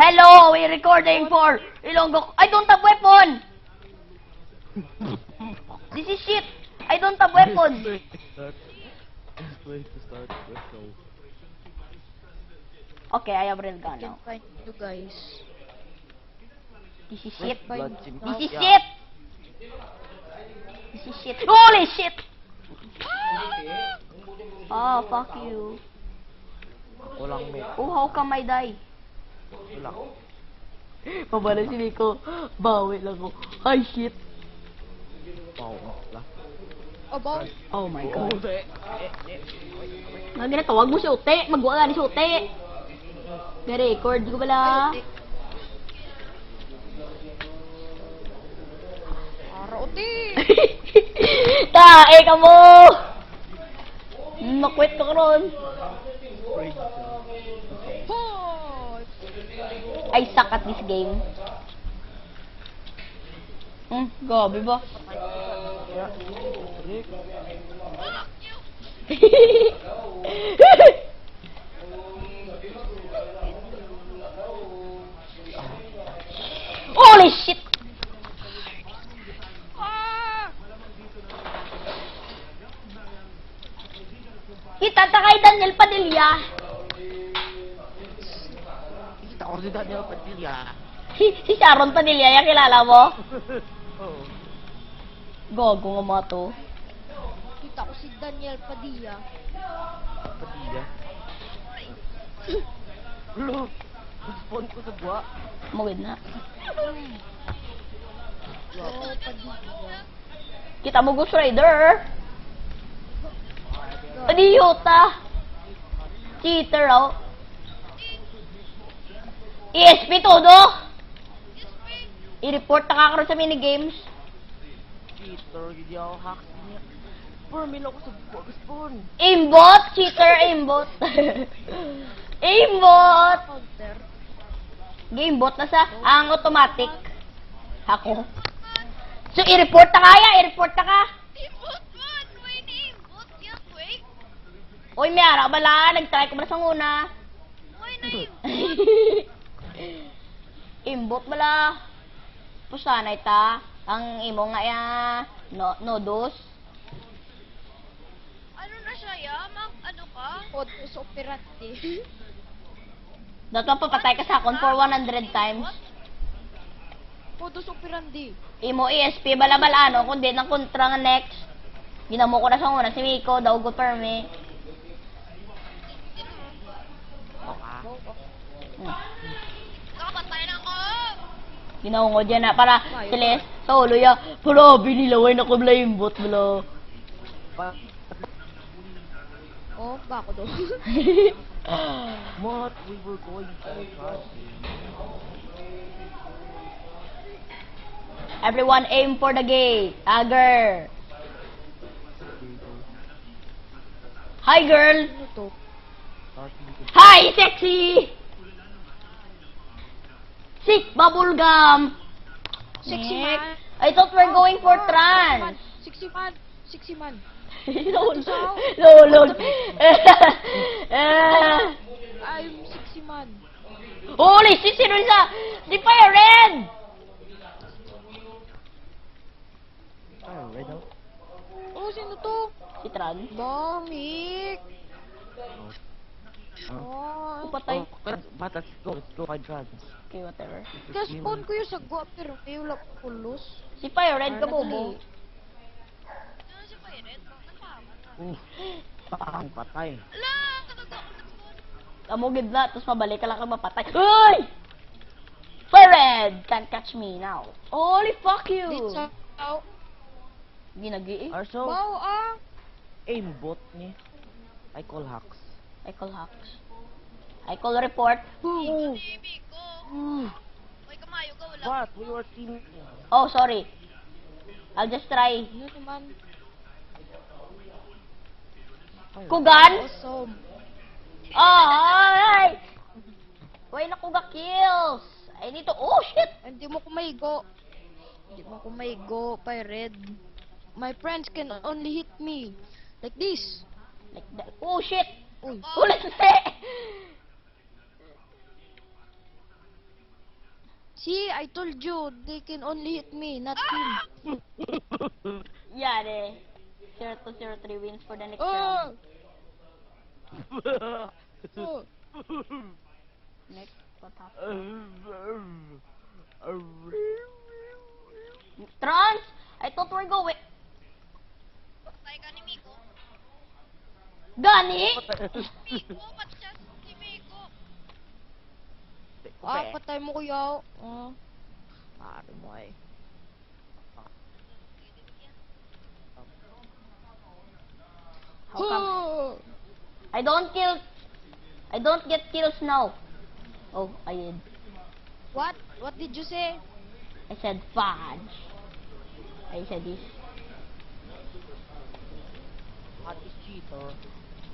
Hello, we're recording for Ilonggo. I don't have weapon. This is shit. I don't have weapon. Okay, I have real gun now. Find you guys. This is shit. Find This is shit. This is shit. Holy shit! Oh, fuck you. Walang may. Oh, how come I die? Wala. Pabala si Nico. Bawi lang ako. Ay, shit. Wow. Wala. About Oh my god. Nga ginatawag mo si Ute. Magwa nga ni si Ute. Ga-record ko bala. Aroti. Tae ka mo! Makwit ka karon. I suck at this game. Gabi ba? Holy shit! Kita ta kay Daniel Padilla. Kita ko si Daniel Padilla. Si Sharon Padilla, yung kilala mo? Oo. Gogo nga mga to. Kita ko si Daniel Padilla. Padilla. Lo. Spawn ko sa buwa. Mawid na. Oh, Padilla. Kita mo Ghost Rider. Padiyota. Cheater raw. ESP todo. I-report na kakaroon sa minigames. Cheater. Hindi ako hack niya. Formula ko sa buwa. Spawn. Aimbot. Cheater. Aimbot. Aimbot. Counter. Gamebot na sa ang automatic. Ako. So, i-report na kaya? I-report na ka? Uy, may ara bala. Nag-try ko bala sa nguna. Imbot bala. Pusanay ta. Ang imo nga ya. Nodos. Ano na siya, ya? Ano ka? Modus operandi. Dato papatay ka sa akon for 100 times. Modus operandi. Imo ESP bala-bala ano. Kundi ng kontra nga next. Ginamo ko na sa nguna. Si Miko daw go per me. Nakapatay na ako! Ginawa dyan na para Celeste sa ulo ya. Para binilaway na ko bala yung bot bala. Oh, bako do. What? We were going to Everyone aim for the gate. Agar. Hi girl. Ano to? Hi sexy. Sick bubblegum. Sexy Nick. man. I thought we're going for trans. 60 man. 60 man. Lolog. I'm 60 man. Holy shit, sino isa? Si Fire Red. Red out. Oh, sino to? Si Trans. Bomik. Oh. Patay. Batas, let's go find trans. Okay, whatever. Ka-spawn ko yung sagwa pero may wala ko pulos. Si Fire Red ka bobo. Ano siya pa yun? Nagpapa. Ang patay. Ala! Katagwa ko nag-spawn. Amugid na, tapos mabalik ka lang ka mapatay. Uy! Fire Red! Can't catch me now. Holy fuck you! Dito sa... Oh. Ginagi eh. Also, Wow, ah. aimbot ni. I call hacks. I call hacks. I call report. Ikaw, baby ko. Uy, kamayo ka. Wala. What? We were team. Oh, sorry. I'll just try. Ano naman? Kugan? Awesome. Oh, ay! Why na kuga kills? I need to... Oh, shit! Hindi mo kumaigo. Hindi mo kumaigo, Pirate. My friends can only hit me. Like this. Like that. Oh, shit! Uy. Ulit na See, I told you, they can only hit me, not him. Yeah, the 0203 wins for the next Oh! round. Oh! Next, what happened? Trans! I thought we're going. Patay ka ni Miko. Gani? Miko, ba't siya si Miko? Ah, patay mo kuya. Oh. Pare mo eh. How come? Oh! I don't get kills now. Oh, I did. What? What did you say? I said fudge. I said this. What is cheater?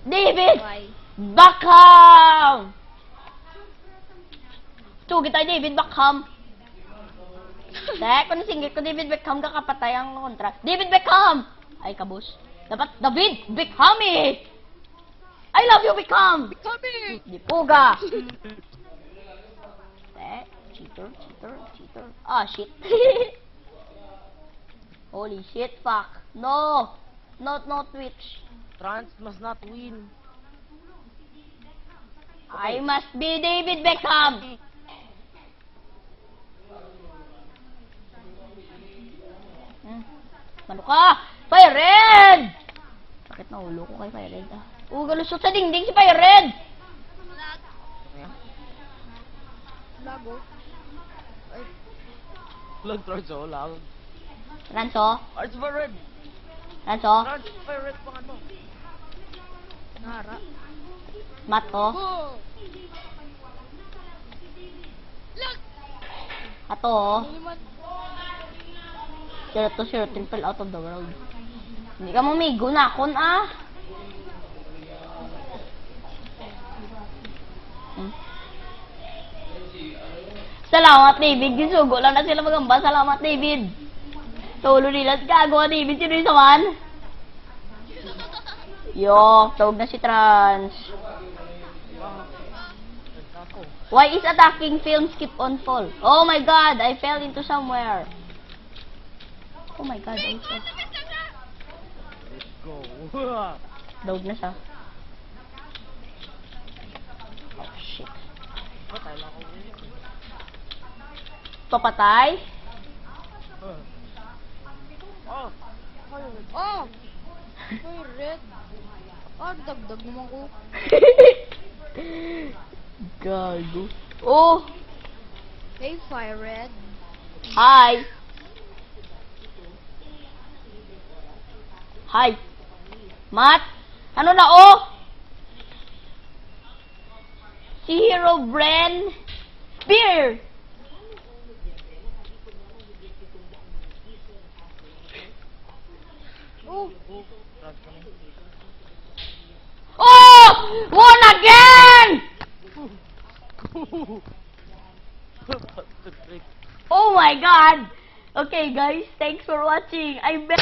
David! Why? Beckham! Tugi tayo, David Beckham. Dahil kung nasingit ko David Beckham, kakapatay ang kontra. David Beckham! Ay, kabus. Dapat David Beckham eh! I love you, Beckham! Kami! Di puga! Cheater. Ah, shit. Holy shit, fuck. No! No Twitch. Trans must not win. I must be David Beckham! Ano ka? Fire Red! Bakit nahulo ko kay Fire Red ah? Galusot sa dingding si Fire Red! Lago. Ay, Lag Trans oh, lag. Ranso? Arts for red. Ranso? Trans for red pang ano. nara. Mato? Oh! Lag! Ato oh. Ano naman? Sure, triple out of the world. Hindi ka mamigo na kon ah. Salamat David, gisugo lang na sila magamba. Salamat David. Tulo nila gagawa David, sino yung saman? Yo, tawag na si Trans. Ako. Why is attacking film skip on fall? Oh my god, I fell into somewhere. Oh my god, also. Let's go. Dawag na siya. Oh shit. Patay lang ako. Papatay? Oh! Oh! Ay, red. Ah, dagdag naman ko. Gago. Oh! Hey, Fire Red. Hi! Hi! Matt? Ano na oh? Si Hero Bren Spear! Oh! Trans kami. Oh! Won again! Oh my god! Okay guys, thanks for watching. I bet